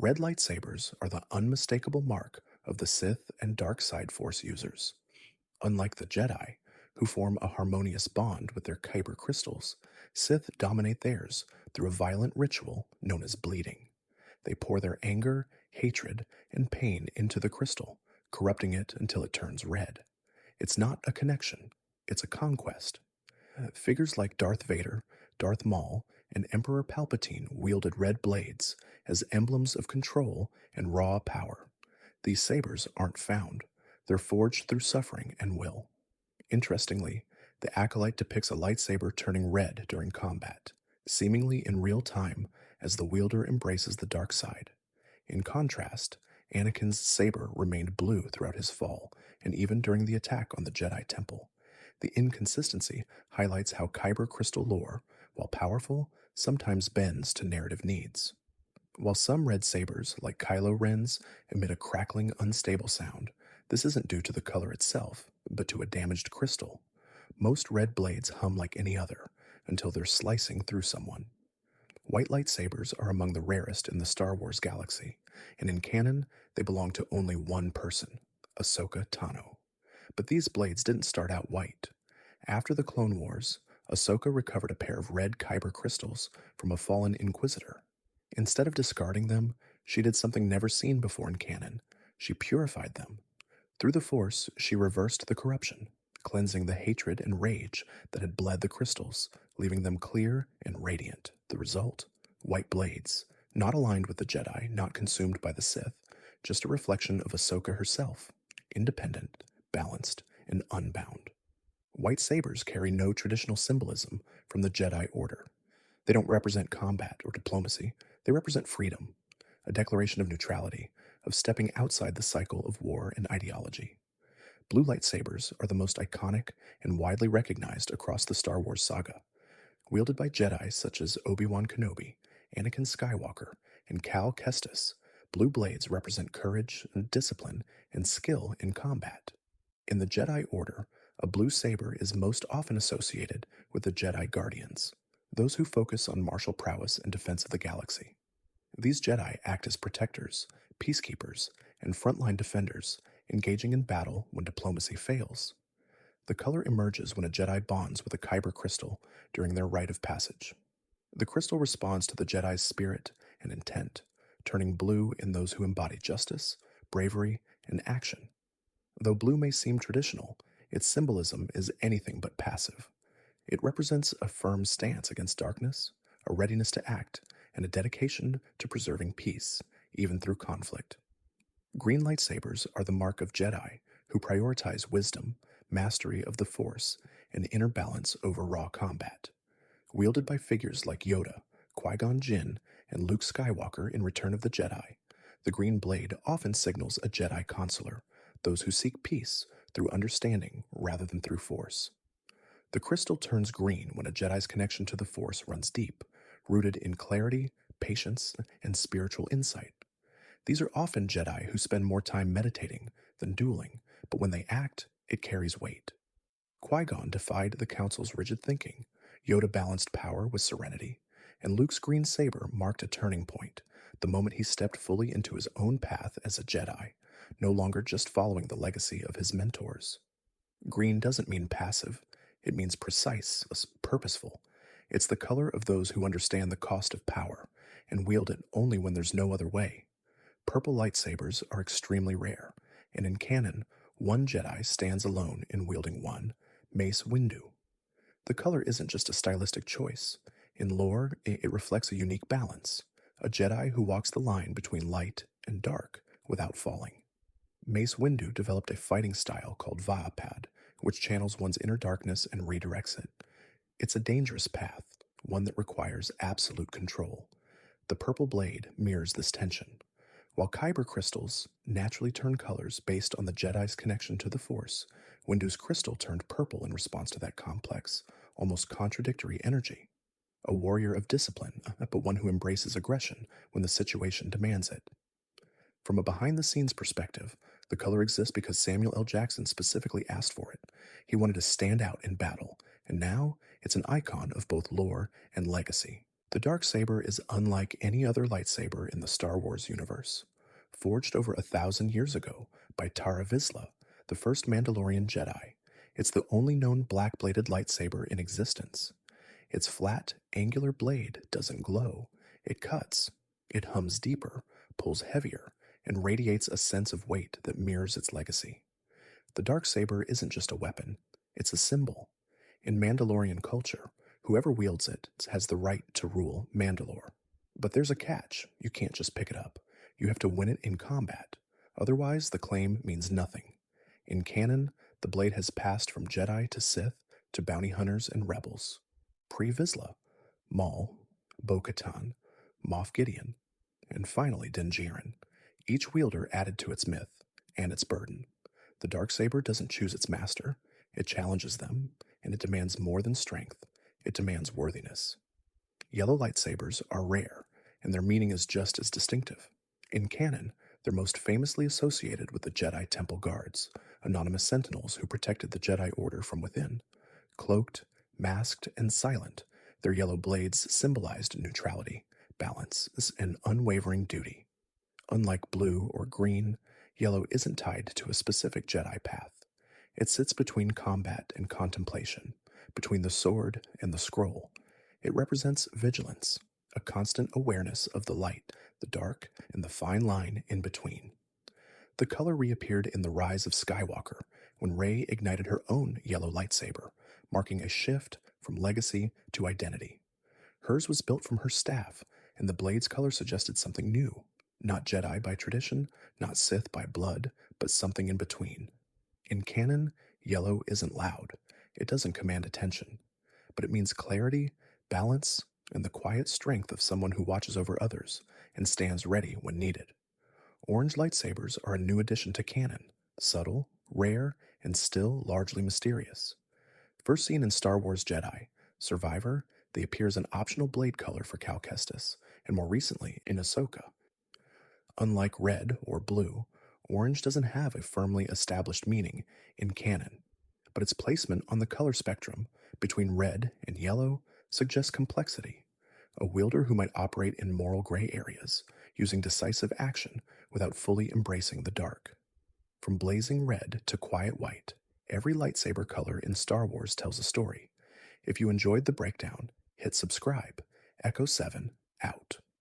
Red lightsabers are the unmistakable mark of the Sith and dark side Force users. Unlike the Jedi, who form a harmonious bond with their kyber crystals, Sith dominate theirs through a violent ritual known as bleeding. They pour their anger, hatred, and pain into the crystal, corrupting it until it turns red. It's not a connection, it's a conquest. Figures like Darth Vader, Darth Maul, and Emperor Palpatine wielded red blades as emblems of control and raw power. These sabers aren't found, they're forged through suffering and will. Interestingly, the Acolyte depicts a lightsaber turning red during combat, seemingly in real time as the wielder embraces the dark side. In contrast, Anakin's saber remained blue throughout his fall and even during the attack on the Jedi Temple. The inconsistency highlights how kyber crystal lore, while powerful, sometimes bends to narrative needs. While some red sabers, like Kylo Ren's, emit a crackling, unstable sound, this isn't due to the color itself, but to a damaged crystal. Most red blades hum like any other, until they're slicing through someone. White lightsabers are among the rarest in the Star Wars galaxy, and in canon, they belong to only one person, Ahsoka Tano. But these blades didn't start out white. After the Clone Wars, Ahsoka recovered a pair of red kyber crystals from a fallen Inquisitor. Instead of discarding them, she did something never seen before in canon. She purified them. Through the Force, she reversed the corruption, cleansing the hatred and rage that had bled the crystals, leaving them clear and radiant. The result? White blades, not aligned with the Jedi, not consumed by the Sith, just a reflection of Ahsoka herself, independent, balanced, and unbound. White sabers carry no traditional symbolism from the Jedi Order. They don't represent combat or diplomacy, they represent freedom, a declaration of neutrality, of stepping outside the cycle of war and ideology. Blue lightsabers are the most iconic and widely recognized across the Star Wars saga. Wielded by Jedi such as Obi-Wan Kenobi, Anakin Skywalker, and Cal Kestis, blue blades represent courage, discipline, and skill in combat. In the Jedi Order, a blue saber is most often associated with the Jedi Guardians, those who focus on martial prowess and defense of the galaxy. These Jedi act as protectors, peacekeepers, and frontline defenders, engaging in battle when diplomacy fails. The color emerges when a Jedi bonds with a kyber crystal during their rite of passage. The crystal responds to the Jedi's spirit and intent, turning blue in those who embody justice, bravery, and action. Though blue may seem traditional, its symbolism is anything but passive. It represents a firm stance against darkness, a readiness to act, and a dedication to preserving peace, even through conflict. Green lightsabers are the mark of Jedi, who prioritize wisdom, mastery of the Force, and inner balance over raw combat. Wielded by figures like Yoda, Qui-Gon Jinn, and Luke Skywalker in Return of the Jedi, the green blade often signals a Jedi consular, those who seek peace through understanding rather than through force. The crystal turns green when a Jedi's connection to the Force runs deep, rooted in clarity, patience, and spiritual insight. These are often Jedi who spend more time meditating than dueling, but when they act, it carries weight. Qui-Gon defied the Council's rigid thinking, Yoda balanced power with serenity, and Luke's green saber marked a turning point, the moment he stepped fully into his own path as a Jedi, no longer just following the legacy of his mentors. Green doesn't mean passive, it means precise, purposeful. It's the color of those who understand the cost of power and wield it only when there's no other way. Purple lightsabers are extremely rare, and in canon, one Jedi stands alone in wielding one, Mace Windu. The color isn't just a stylistic choice. In lore, it reflects a unique balance, a Jedi who walks the line between light and dark without falling. Mace Windu developed a fighting style called Vaapad, which channels one's inner darkness and redirects it. It's a dangerous path, one that requires absolute control. The purple blade mirrors this tension. While kyber crystals naturally turn colors based on the Jedi's connection to the Force, Windu's crystal turned purple in response to that complex, almost contradictory energy. A warrior of discipline, but one who embraces aggression when the situation demands it. From a behind-the-scenes perspective, the color exists because Samuel L. Jackson specifically asked for it. He wanted to stand out in battle, and now it's an icon of both lore and legacy. The Darksaber is unlike any other lightsaber in the Star Wars universe. Forged over 1,000 years ago by Tara Vizsla, the first Mandalorian Jedi, it's the only known black-bladed lightsaber in existence. Its flat, angular blade doesn't glow, it cuts. It hums deeper, pulls heavier, and radiates a sense of weight that mirrors its legacy. The Darksaber isn't just a weapon, it's a symbol. In Mandalorian culture, whoever wields it has the right to rule Mandalore. But there's a catch: you can't just pick it up. You have to win it in combat. Otherwise, the claim means nothing. In canon, the blade has passed from Jedi to Sith to bounty hunters and rebels. Pre-Vizsla, Maul, Bo-Katan, Moff Gideon, and finally Din Djarin. Each wielder added to its myth and its burden. The Darksaber doesn't choose its master, it challenges them, and it demands more than strength, it demands worthiness. Yellow lightsabers are rare, and their meaning is just as distinctive. In canon, they're most famously associated with the Jedi Temple Guards, anonymous sentinels who protected the Jedi Order from within. Cloaked, masked, and silent, their yellow blades symbolized neutrality, balance, and unwavering duty. Unlike blue or green, yellow isn't tied to a specific Jedi path. It sits between combat and contemplation, between the sword and the scroll. It represents vigilance, a constant awareness of the light, the dark, and the fine line in between. The color reappeared in The Rise of Skywalker, when Rey ignited her own yellow lightsaber, marking a shift from legacy to identity. Hers was built from her staff, and the blade's color suggested something new. Not Jedi by tradition, not Sith by blood, but something in between. In canon, yellow isn't loud. It doesn't command attention. But it means clarity, balance, and the quiet strength of someone who watches over others and stands ready when needed. Orange lightsabers are a new addition to canon, subtle, rare, and still largely mysterious. First seen in Star Wars Jedi, Survivor, they appear as an optional blade color for Cal Kestis, and more recently in Ahsoka. Unlike red or blue, orange doesn't have a firmly established meaning in canon, but its placement on the color spectrum between red and yellow suggests complexity, a wielder who might operate in moral gray areas, using decisive action without fully embracing the dark. From blazing red to quiet white, every lightsaber color in Star Wars tells a story. If you enjoyed the breakdown, hit subscribe. Echo 7 out.